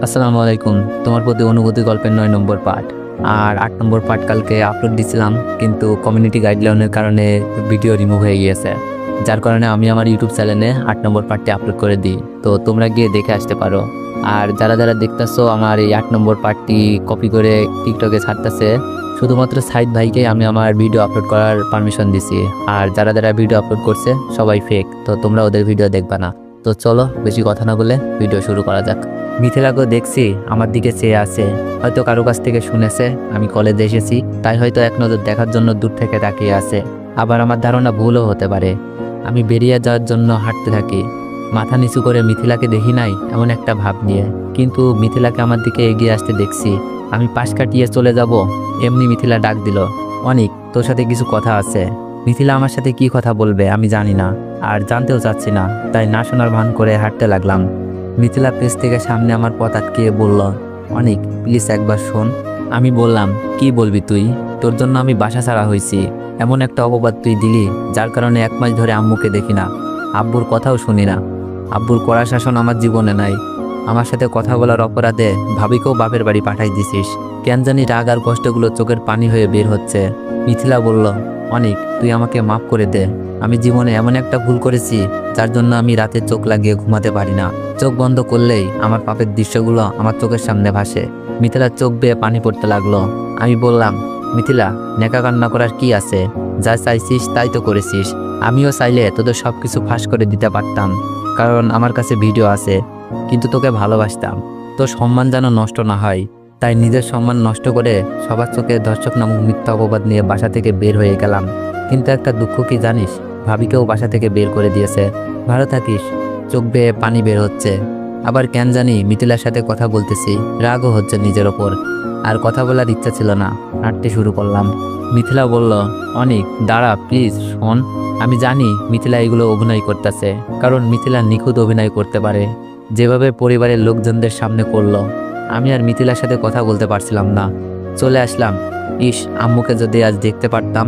আসসালামু আলাইকুম। তোমার প্রতি অনুভূতি গল্পের ৯ নম্বর পার্ট আর ৮ নম্বর পার্ট কালকে আপলোড দিছিলাম, কিন্তু কমিউনিটি গাইডলাইনের কারণে ভিডিও রিমুভ হয়ে গিয়েছে, যার কারণে আমি আমার ইউটিউব চ্যানেলে ৮ নম্বর পার্টটি আপলোড করে দিই। তো তোমরা গিয়ে দেখে আসতে পারো। আর যারা যারা দেখতেছো আমার এই ৮ নম্বর পার্টটি কপি করে টিকটকে ছাড়তেছে, শুধুমাত্র সাইদ ভাইকে আমি আমার ভিডিও আপলোড করার পারমিশন দিছি। আর যারা যারা ভিডিও আপলোড করছে সবাই ফেক, তো তোমরা ওদের ভিডিও দেখবা না। তো চলো বেশি কথা না বলে ভিডিও শুরু করা যাক। মিথিলাকেও দেখছি আমার দিকে চেয়ে আছে, হয়তো কারো কাছ থেকে শুনেছে আমি কলেজে এসেছি, তাই হয়তো এক নজর দেখার জন্য দূর থেকে তাকিয়ে আছে। আবার আমার ধারণা ভুলও হতে পারে। আমি বেরিয়ে যাওয়ার জন্য হাঁটতে থাকি, মাথা নিচু করে মিথিলাকে দেখি নাই এমন একটা ভাব নিয়ে, কিন্তু মিথিলাকে আমার দিকে এগিয়ে আসতে দেখছি। আমি পাশ কাটিয়ে চলে যাব, এমনি মিথিলা ডাক দিল, অনিক তোর সাথে কিছু কথা আছে। মিথিলা আমার সাথে কি কথা বলবে আমি জানি না, আর জানতেও চাচ্ছি না, তাই না শোনার ভান করে হাঁটতে লাগলাম। মিথিলা পেছ থেকে সামনে আমার পথ আটকিয়ে বলল, অনিক প্লিজ একবার শোন। আমি বললাম, কি বলবি তুই? তোর জন্য আমি বাসা ছাড়া হয়েছি, এমন একটা অপবাদ তুই দিলি যার কারণে 1 মাস ধরে আম্মুকে দেখি না, আব্বুর কথাও শুনি না। আব্বুর কড়া শাসন আমার জীবনে নাই। আমার সাথে কথা বলার অপরাধে ভাবিকেও বাপের বাড়ি পাঠাই দিছিস। কেন জানি রাগ আর কষ্টগুলো চোখের পানি হয়ে বের হচ্ছে। মিথিলা বলল, অনিক তুই আমাকে মাফ করে দে। আমি জীবনে এমন একটা ভুল করেছি যার জন্য আমি রাতে চোখ লাগিয়ে ঘুমাতে পারি না। চোখ বন্ধ করলেই আমার পাপের দৃশ্যগুলো আমার চোখের সামনে ভাসে। মিথিলার চোখ বেয়ে পানি পড়তে লাগলো। আমি বললাম, মিথিলা নেকা কান্না করার কি আছে? যা চাইছিস তাই তো করেছিস। আমিও চাইলে তোদের সব কিছু ফাঁস করে দিতে পারতাম, কারণ আমার কাছে ভিডিও আছে, কিন্তু তোকে ভালোবাসতাম। তোর সম্মান যেন নষ্ট না হয়, তাই নিজের সম্মান নষ্ট করে সবার চোখে দর্শক নামক মিথ্যা অপবাদ নিয়ে বাসা থেকে বের হয়ে গেলাম। কিন্তু একটা দুঃখ কি জানিস, ভাবিকেও বাসা থেকে বের করে দিয়েছে। ভালো থাকিস। চোখ বেয়ে পানি বের হচ্ছে। আবার কেন জানি মিথিলার সাথে কথা বলতেছি, রাগও হচ্ছে নিজের ওপর। আর কথা বলার ইচ্ছা ছিল না, হাঁটতে শুরু করলাম। মিথিলা বলল, অনিক দাঁড়া প্লিজ শোন। আমি জানি মিথিলা এগুলো অভিনয় করতেছে, কারণ মিথিলা নিখুঁত অভিনয় করতে পারে, যেভাবে পরিবারের লোকজনদের সামনে করলো। আমি আর মিথিলার সাথে কথা বলতে পারছিলাম না, চলে আসলাম। ইস, আম্মুকে যদি আজ দেখতে পারতাম।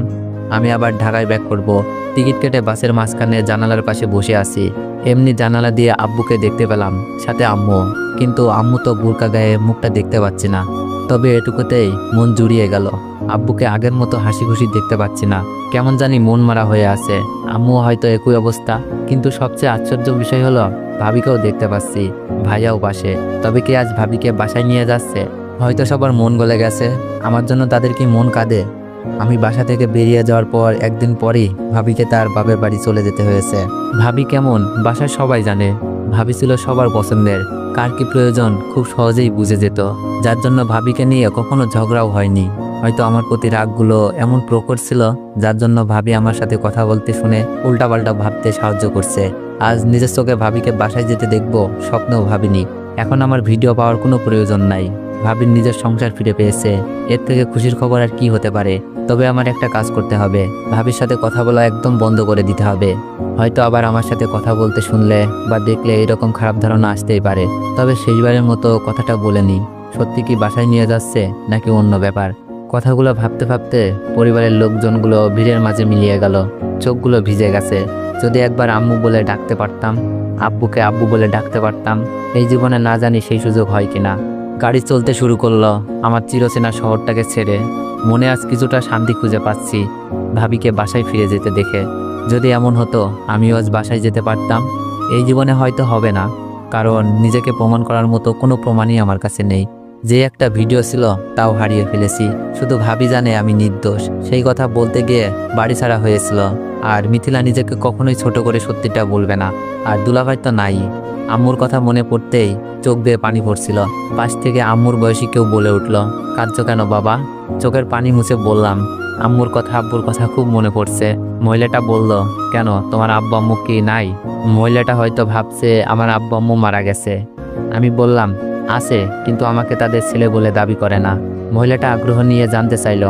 আমি আবার ঢাকায় ব্যাক করব। টিকিট কেটে বাসের মাঝখানে জানালার পাশে বসে আছি। এমনি জানালা দিয়ে আব্বুকে দেখতে পেলাম, সাথে আম্মু। কিন্তু আম্মু তো বোরকা গায়ে, মুখটা দেখতে পাচ্ছি না। তবে এটুকুতেই মন জুড়িয়ে গেল। আব্বুকে আগের মতো হাসি খুশি দেখতে পাচ্ছি না, কেমন জানি মন মারা হয়ে আছে। আম্মু হয়তো একই অবস্থা, কিন্তু সবচেয়ে আশ্চর্য বিষয় হলো ভাবিকেও দেখতে পাচ্ছি, ভাইয়াও পাশে। তবে কি আজ ভাবিকে বাসায় নিয়ে যাচ্ছে? হয়তো সবার মন গলে গেছে, আমার জন্য তাদের কি মন কাঁদে? আমি বাসা থেকে বেরিয়ে যাওয়ার পর একদিন পরই ভাবিকে তার বাপের বাড়ি চলে যেতে হয়েছে। ভাবি কেমন বাসায় সবাই জানে। ভাবি ছিল সবার পছন্দের, কার কি প্রয়োজন খুব সহজেই বুঝে যেত, যার জন্য ভাবিকে নিয়ে কখনো ঝগড়াও হয়নি। হয়তো আমার প্রতি রাগগুলো এমন প্রকট ছিল, যার জন্য ভাবি আমার সাথে কথা বলতে শুনে উল্টাপাল্টা ভাবতে সাহায্য করছে। আজ নিজের চোখে ভাবিকে বাসায় যেতে দেখবো স্বপ্নেও ভাবিনি। এখন আমার ভিডিও পাওয়ার কোনো প্রয়োজন নাই, ভাবির নিজের সংসার ফিরে পেয়েছে। এর থেকে খুশির খবর আর কি হতে পারে? তবে আমার একটা কাজ করতে হবে, ভাবির সাথে কথা বলা একদম বন্ধ করে দিতে হবে। হয়তো আবার আমার সাথে কথা বলতে শুনলে বা দেখলে এরকম খারাপ ধারণা আসতেই পারে। তবে শেষবারের মতো কথাটা বলে নিই, সত্যি কি বাসায় নিয়ে যাচ্ছে নাকি অন্য ব্যাপার? কথাগুলো ভাবতে ভাবতে পরিবারের লোকজনগুলো ভিড়ের মাঝে মিলিয়ে গেল, চোখগুলো ভিজে গেছে। যদি একবার আম্মু বলে ডাকতে পারতাম, আব্বুকে আব্বু বলে ডাকতে পারতাম। এই জীবনে না জানি সেই সুযোগ হয় কিনা। গাড়ি চলতে শুরু করলো আমার চিরচেনা শহরটাকে ছেড়ে। মনে আজ কিছুটা শান্তি খুঁজে পাচ্ছি ভাবিকে বাসায় ফিরে যেতে দেখে। যদি এমন হতো আমিও আজ বাসায় যেতে পারতাম। এই জীবনে হয়তো হবে না, কারণ নিজেকে প্রমাণ করার মতো কোনো প্রমাণই আমার কাছে নেই। যে একটা ভিডিও ছিল তাও হারিয়ে ফেলেছি। শুধু ভাবি জানে আমি নির্দোষ। সেই কথা বলতে গিয়ে বাড়ি ছাড়া হয়েছিল। আর মিথিলা নিজেকে কখনোই ছোট করে সত্যিটা বলবে না। আর দুলাভাই তো নাই। আম্মুর কথা মনে পড়তেই চোখ বেয়ে পানি পড়ছিল। পাশ থেকে আম্মুর বয়সী কেউ বলে উঠল, কাঁদছো কেন বাবা? চোখের পানি মুছে বললাম, আম্মুর কথা আব্বুর কথা খুব মনে পড়ছে। মহিলাটা বলল, কেন তোমার আব্বু আম্মু কি নাই? মহিলাটা হয়তো ভাবছে আমার আব্বু আম্মু মারা গেছে। আমি বললাম, আছে, কিন্তু আমাকে তাদের ছেলে বলে দাবি করে না। মহিলাটা আগ্রহ নিয়ে জানতে চাইল,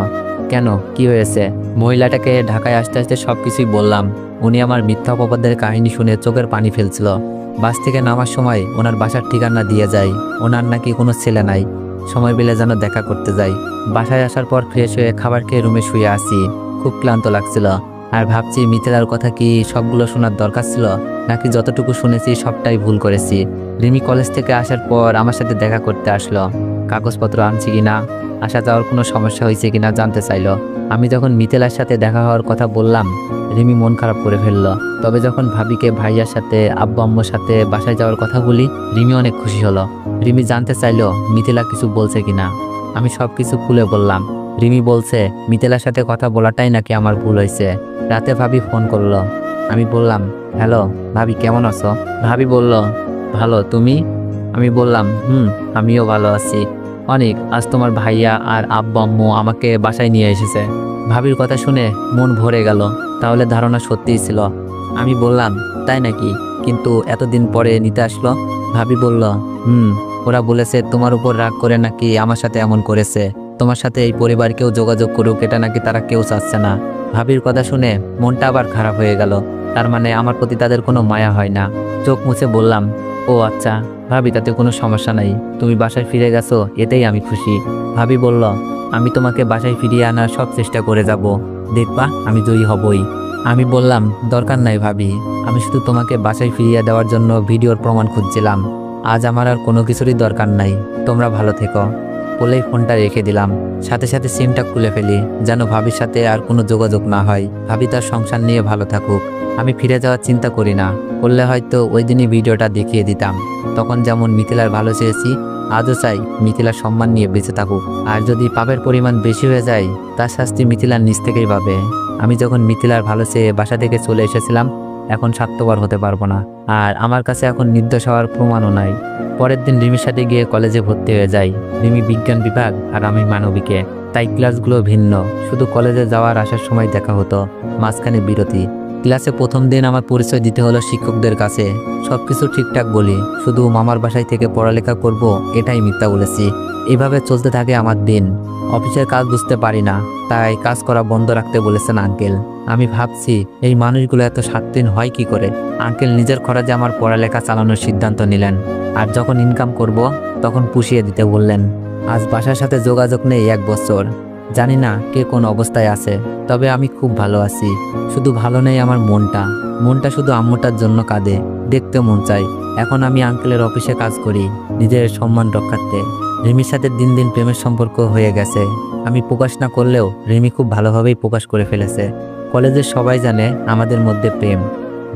কেন কি হয়েছে? মহিলাটাকে ঢাকায় আসতে আসতে সবকিছুই বললাম। উনি আমার মিথ্যা অপবাদের কাহিনী শুনে চোখের পানি ফেলছিল। বাস থেকে নামার সময় ওনার বাসার ঠিকানা দিয়ে যায়। ওনার নাকি কোনো ছেলে নাই, সময় পেলে যেন দেখা করতে যাই। বাসায় আসার পর ফ্রেশ হয়ে খাবার খেয়ে রুমে শুয়ে আসি। খুব ক্লান্ত লাগছিল। আর ভাবছি মিথিলার কথা কি সবগুলো শোনার দরকার ছিল, নাকি যতটুকু শুনেছি সবটাই ভুল করেছি। রিমি কলেজ থেকে আসার পর আমার সাথে দেখা করতে আসলো, কাগজপত্র আনছি কিনা, আসা যাওয়ার কোনো সমস্যা হয়েছে কিনা জানতে চাইলো। আমি যখন মিথিলার সাথে দেখা হওয়ার কথা বললাম, রিমি মন খারাপ করে ফেললো। তবে যখন ভাবিকে ভাইয়ার সাথে আব্বু আম্মুর সাথে বাসায় যাওয়ার কথা বলি, রিমি অনেক খুশি হলো। রিমি জানতে চাইলো মিথিলা কিছু বলছে কিনা। আমি সব কিছু খুলে বললাম। রিমি বলছে মিথিলার সাথে কথা বলাটাই নাকি আমার ভুল হয়েছে। রাতে ভাবি ফোন করলো। আমি বললাম, হ্যালো ভাবি, কেমন আছো? ভাবি বলল, ভালো, তুমি? আমি বললাম, আমিও ভালো আছি। অনেক, আজ তোমার ভাইয়া আর আব্বু আম্মু আমাকে বাসায় নিয়ে এসেছে। ভাবির কথা শুনে মন ভরে গেল। তাহলে ধারণা সত্যিই ছিল। আমি বললাম, তাই নাকি? কিন্তু এতদিন পরে নিতে আসলো? ভাবি বলল, ওরা বলেছে তোমার উপর রাগ করে নাকি আমার সাথে এমন করেছে। তোমার সাথে এই পরিবার কেউ যোগাযোগ করুক এটা নাকি তারা কেউ চাচ্ছে না। ভাবির কথা শুনে মনটা আবার খারাপ হয়ে গেল। তার মানে আমার প্রতি তাদের কোনো মায়া হয় না। চোখ মুছে বললাম, ও আচ্ছা ভাবি, তাতে কোনো সমস্যা নাই। তুমি বাসায় ফিরে গেছো, এতেই আমি খুশি। ভাবি বলল, আমি তোমাকে বাসায় ফিরিয়ে আনার সব চেষ্টা করে যাব, দেখবা আমি জয়ী হবই। আমি বললাম, দরকার নাই ভাবি, আমি শুধু তোমাকে বাসায় ফিরিয়ে দেওয়ার জন্য ভিডিওর প্রমাণ খুঁজছিলাম। আজ আমার আর কোনো কিছুরই দরকার নাই, তোমরা ভালো থেকো। বলেই ফোনটা রেখে দিলাম। সাথে সাথে সিমটা খুলে ফেলি, যেন ভাবির সাথে আর কোনো যোগাযোগ না হয়। ভাবি তার সংসার নিয়ে ভালো থাকুক, আমি ফিরে যাওয়ার চিন্তা করি না। করলে হয়তো ওই দিনই ভিডিওটা দেখিয়ে দিতাম। তখন যেমন মিথিলার ভালো চেয়েছি, আজও চাই মিথিলার সম্মান নিয়ে বেঁচে থাকুক। আর যদি পাপের পরিমাণ বেশি হয়ে যায়, তার শাস্তি মিথিলার নিজ থেকেই পাবে। আমি যখন মিথিলার ভালো চেয়ে বাসা থেকে চলে এসেছিলাম, এখন স্বার্থপর হতে পারবো না। আর আমার কাছে এখন নির্দোষ হওয়ার প্রমাণও নাই। পরের দিন রিমির সাথে গিয়ে কলেজে ভর্তি হয়ে যাই। রিমি বিজ্ঞান বিভাগ আর আমি মানবিকে, তাই ক্লাসগুলো ভিন্ন। শুধু কলেজে যাওয়ার আসার সময় দেখা হতো, মাঝখানে বিরতি। ক্লাসে প্রথম দিন আমার পরিচয় দিতে হলো শিক্ষকদের কাছে। সবকিছু ঠিকঠাক বলি, শুধু মামার বাসায় থেকে পড়ালেখা করব এটাই মিথ্যা বলেছি। এভাবে চলতে থাকে আমার দিন। অফিসের কাজ বুঝতে পারি না, তাই কাজ করা বন্ধ রাখতে বলেছেন আঙ্কেল। আমি ভাবছি এই মানুষগুলো এত স্বাধীন হয় কি করে। আঙ্কেল নিজের খরচে আমার পড়ালেখা চালানোর সিদ্ধান্ত নিলেন, আর যখন ইনকাম করব তখন পুষিয়ে দিতে বললেন। আজ বাসার সাথে যোগাযোগ নেই 1 বছর। জানি না কে কোন অবস্থায় আছে, তবে আমি খুব ভালো আছি। শুধু ভালো নেই আমার মনটা শুধু আম্মুটার জন্য কাঁদে, দেখতে মন চাই। এখন আমি আঙ্কেলের অফিসে কাজ করি, নিজের সম্মান রক্ষার্থে। রিমির সাথে দিন দিন প্রেমের সম্পর্ক হয়ে গেছে। আমি প্রকাশ না করলেও রিমি খুব ভালোভাবেই প্রকাশ করে ফেলেছে। কলেজের সবাই জানে আমাদের মধ্যে প্রেম,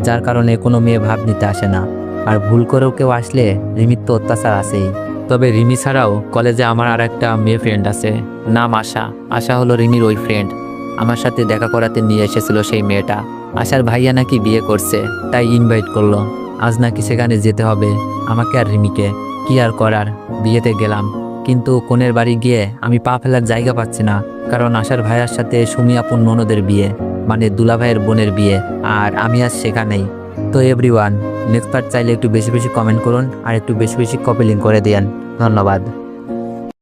যার কারণে কোনো মেয়ে ভাব নিতে আসে না। আর ভুল করেও কেউ আসলে রিমির তো অত্যাচার আছেই। তবে রিমি ছাড়াও কলেজে আমার আর একটা মেয়ে ফ্রেন্ড আছে, নাম আশা। আশা হলো রিমির ওই ফ্রেন্ড। আমার সাথে দেখা করাতে নিয়ে এসেছিল সেই মেয়েটা। আশার ভাইয়া নাকি বিয়ে করছে, তাই ইনভাইট করলো। আজ নাকি সেখানে যেতে হবে আমাকে আর রিমিকে। কি আর করার, বিয়েতে গেলাম। কিন্তু কোণের বাড়ি গিয়ে আমি পা ফেলার জায়গা পাচ্ছি না, কারণ আশার ভাইয়ার সাথে সুমি আপুর ননদের বিয়ে, মানে দুলা ভাইয়ের বোনের বিয়ে। আর আমি আজ সেখানেই। তো এভরিওয়ান, নেক্সট পার্ট চাইলে একটু বেশি বেশি কমেন্ট করুন আর একটু বেশি বেশি কপি লিঙ্ক করে দিয়েন। ধন্যবাদ।